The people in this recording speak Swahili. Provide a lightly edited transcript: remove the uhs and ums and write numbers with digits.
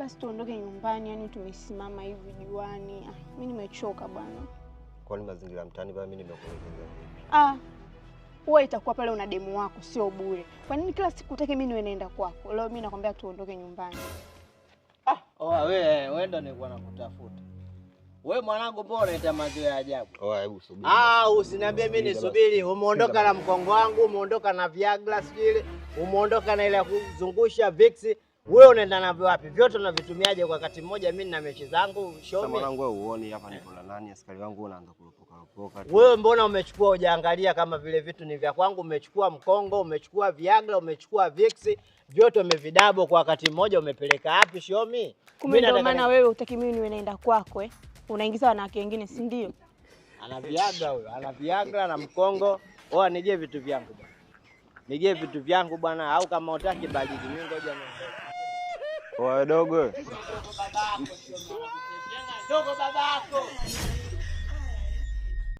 basi tuondoke nyumbani, yani tumesimama hivi juani. Mimi nimechoka bwana. Kwani mazingira mtaani bwana mimi nimekuelekeza vipi? Wewe itakuwa pale una demu wako sio bure. Kwa nini kila siku utake mimi niwe naenda kwako? Leo mimi nakwambia tuondoke nyumbani. Wewe ndo nilikuwa nakutafuta. Wewe mwanangu mbona unaita mazoea ya ajabu? Hebu subiri. Usiniambie mimi nisubiri. Umeondoka na mkongo wangu, umeondoka na Viagra sijui, umeondoka na ile kuzungusha Vicks. Wewe unaenda na wapi? Vyote unavitumiaje kwa wakati mmoja? Mimi na mechi zangu, show me. Sasa mwanangu wewe uone hapa niko na nani? Askari wangu unaanza kuropoka. Wewe mbona umechukua hujaangalia kama vile vitu ni vya kwangu? Umechukua mkongo, umechukua Viagra, umechukua Vicks, vyote umevidabo kwa wakati mmoja, umepeleka wapi? Show me. Kumbe ndio maana wewe utaki mimi niwe naenda kwako Unaingiza wanawake wengine, si ndio? Ana Viagra huyo, ana Viagra na mkongo. Nijie vitu vyangu bwana. Nijie vitu vyangu bwana, au kama utaki badili mimi ngoja dogo. Dogo babako.